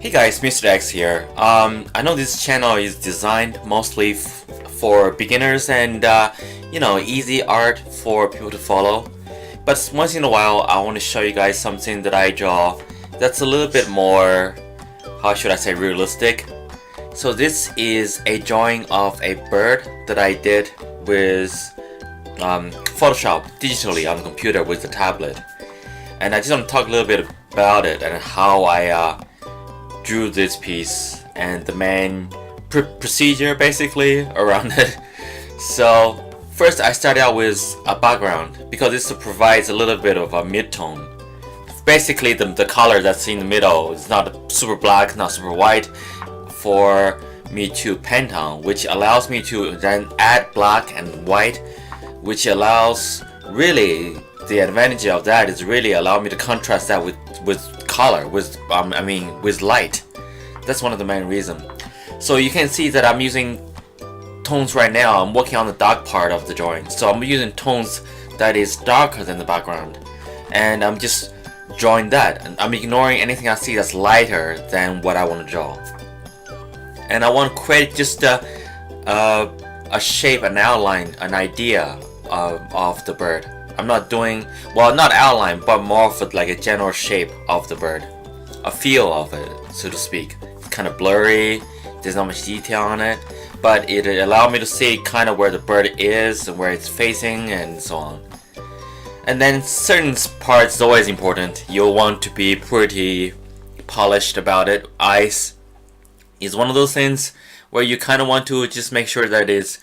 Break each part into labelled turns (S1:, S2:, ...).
S1: Hey guys, Mr. X here. I know this channel is designed mostly for beginners and easy art for people to follow. But once in a while, I want to show you guys something that I draw that's a little bit more, how should I say, realistic. So this is a drawing of a bird that I did with Photoshop digitally on the computer with the tablet. And I just want to talk a little bit about it and how I drew this piece and the main procedure basically around it. So first I started out with a background because this provides a little bit of a mid-tone. Basically the color that's in the middle is not super black, not super white, for me to paint on, which allows me to then add black and white, which allows really the advantage of that is really allow me to contrast that with color, with with light. That's one of the main reasons. So you can see that I'm using tones right now. I'm working on the dark part of the drawing, so I'm using tones that is darker than the background, and I'm just drawing that, and I'm ignoring anything I see that's lighter than what I want to draw. And I want to create just a shape, an outline, an idea of the bird. I'm not doing, well, not outline, but more of like a general shape of the bird, a feel of it, so to speak. It's kind of blurry, there's not much detail on it, but it allowed me to see kind of where the bird is and where it's facing and so on. And then certain parts is always important. You'll want to be pretty polished about it. Eyes is one of those things where you kind of want to just make sure that it's,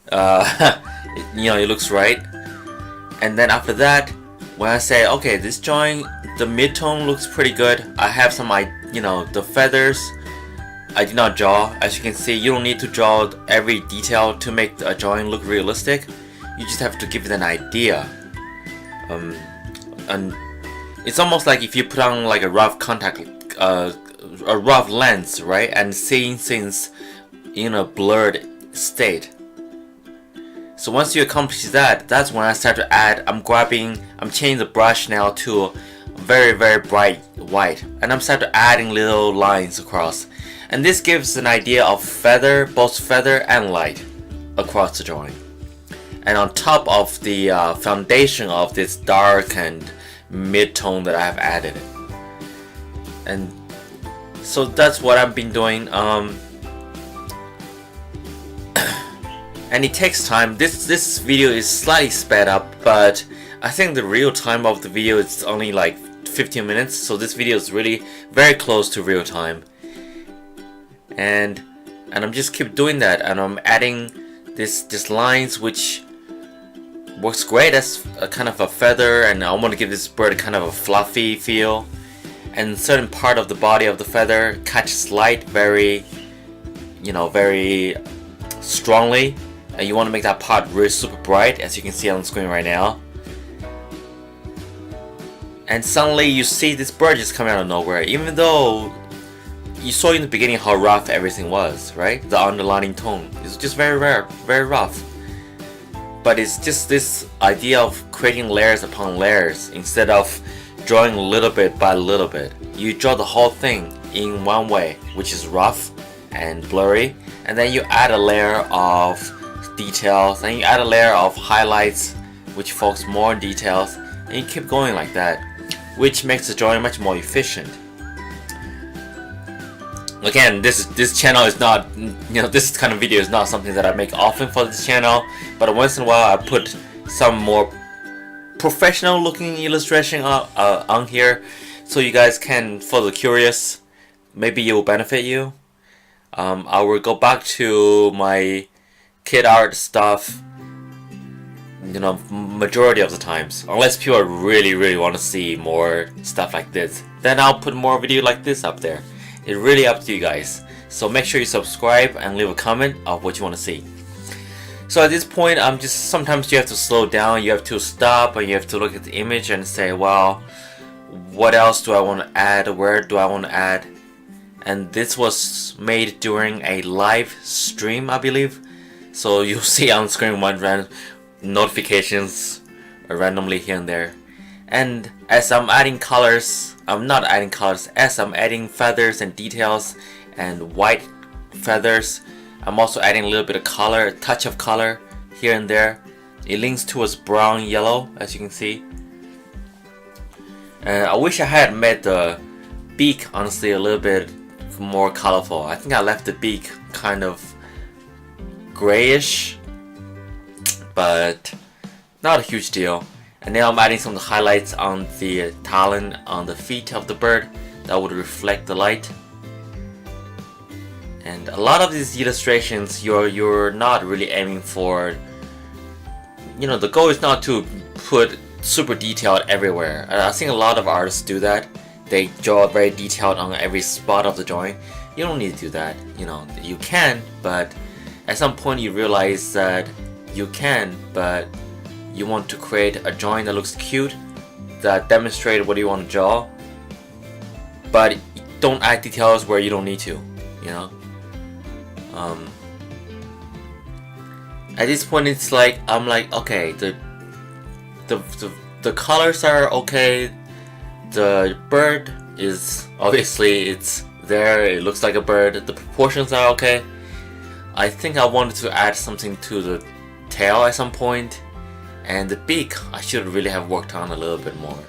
S1: it looks right. And then after that, when I say, okay, this drawing, the mid-tone looks pretty good. I have some, the feathers, I did not draw. As you can see, you don't need to draw every detail to make a drawing look realistic. You just have to give it an idea. And it's almost like if you put on like a rough a rough lens, right? And seeing things in a blurred state. So once you accomplish that, that's when I start to add, I'm changing the brush now to very, very bright white. And I'm starting to adding little lines across. And this gives an idea of feather, both feather and light across the drawing. And on top of the foundation of this dark and mid-tone that I have added. And so that's what I've been doing. And it takes time. This video is slightly sped up, but I think the real time of the video is only like 15 minutes, so this video is really very close to real time. And I'm just keep doing that, and I'm adding this lines which works great as a kind of a feather, and I want to give this bird kind of a fluffy feel. And certain part of the body of the feather catches light very strongly. And you want to make that part really super bright, as you can see on the screen right now. And suddenly you see this bird just coming out of nowhere, even though you saw in the beginning how rough everything was, right? The underlining tone is just very very rough. But it's just this idea of creating layers upon layers instead of drawing little bit by little bit. You draw the whole thing in one way, which is rough and blurry, and then you add a layer of details, and you add a layer of highlights which focus more on details, and you keep going like that, which makes the drawing much more efficient. Again, this channel is not, this kind of video is not something that I make often for this channel, but once in a while I put some more professional looking illustration on here, so you guys can, for the curious, maybe it will benefit you. I will go back to my kid art stuff, majority of the times, unless people really want to see more stuff like this, then I'll put more video like this up there. It's really up to you guys, so make sure you subscribe and leave a comment of what you want to see. So at this point, sometimes you have to slow down, you have to stop, and you have to look at the image and say, well, what else do I want to add, where do I want to add? And this was made during a live stream, I believe. So you'll see on screen one random notifications randomly here and there. And as I'm adding colors, I'm not adding colors, as I'm adding feathers and details and white feathers, I'm also adding a little bit of color, a touch of color here and there. It leans towards brown yellow, as you can see. And I wish I had made the beak honestly a little bit more colorful. I think I left the beak kind of grayish, but not a huge deal. And now I'm adding some highlights on the talon on the feet of the bird that would reflect the light. And a lot of these illustrations, you're not really aiming for, you know, the goal is not to put super detailed everywhere. I think a lot of artists do that. They draw very detailed on every spot of the drawing. You don't need to do that. You know, you can, but at some point you realize that you can, but you want to create a drawing that looks cute, that demonstrates what you want to draw, but don't add details where you don't need to, you know. At this point, it's like I'm like, okay, the colors are okay. The bird is obviously it's there. It looks like a bird. The proportions are okay. I think I wanted to add something to the tail at some point. And the beak, I should really have worked on a little bit more.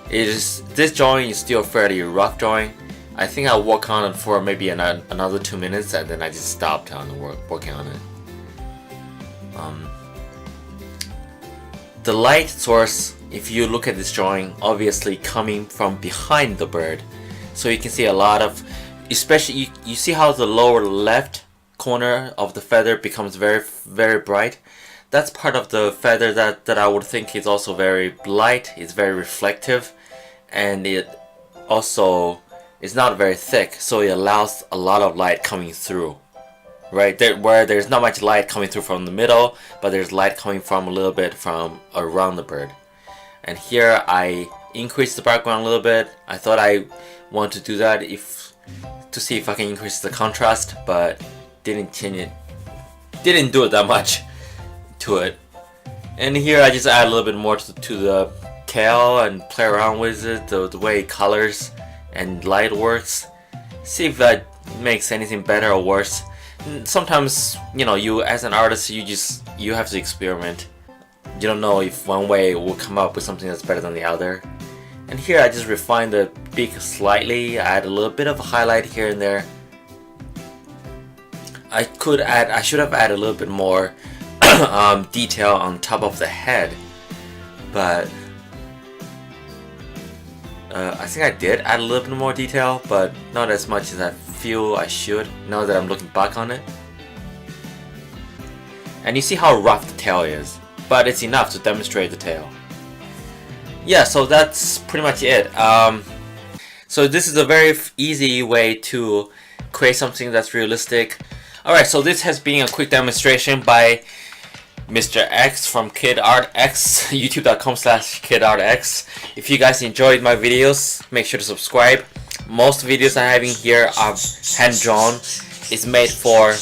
S1: This drawing is still a fairly rough drawing. I think I'll work on it for maybe another 2 minutes, and then I just stopped on working on it. The light source, if you look at this drawing, obviously coming from behind the bird. So you can see a lot of, especially you see how the lower left corner of the feather becomes very, very bright. That's part of the feather that I would think is also very light, it's very reflective, and it also is not very thick, so it allows a lot of light coming through. Right there, where there's not much light coming through from the middle, but there's light coming from a little bit from around the bird. And here I increased the background a little bit. I thought I want to do that to see if I can increase the contrast, but didn't do it that much to it. And here I just add a little bit more to the tail and play around with it, the way colors and light works. See if that makes anything better or worse. Sometimes, you know, you as an artist, you have to experiment. You don't know if one way will come up with something that's better than the other. And here I just refine the beak slightly, add a little bit of a highlight here and there. I should have added a little bit more detail on top of the head, but I think I did add a little bit more detail, but not as much as I feel I should now that I'm looking back on it. And you see how rough the tail is, but it's enough to demonstrate the tail. Yeah, so that's pretty much it. So this is a very easy way to create something that's realistic. Alright, so this has been a quick demonstration by Mr. X from KidArtX, youtube.com/KidArtX. If you guys enjoyed my videos, make sure to subscribe. Most videos I'm having here are hand-drawn. It's made for...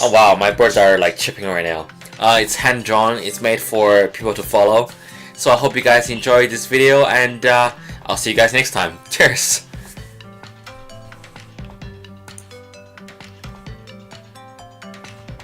S1: Oh wow, my birds are like chipping right now. It's hand-drawn. It's made for people to follow. So I hope you guys enjoyed this video, and I'll see you guys next time. Cheers!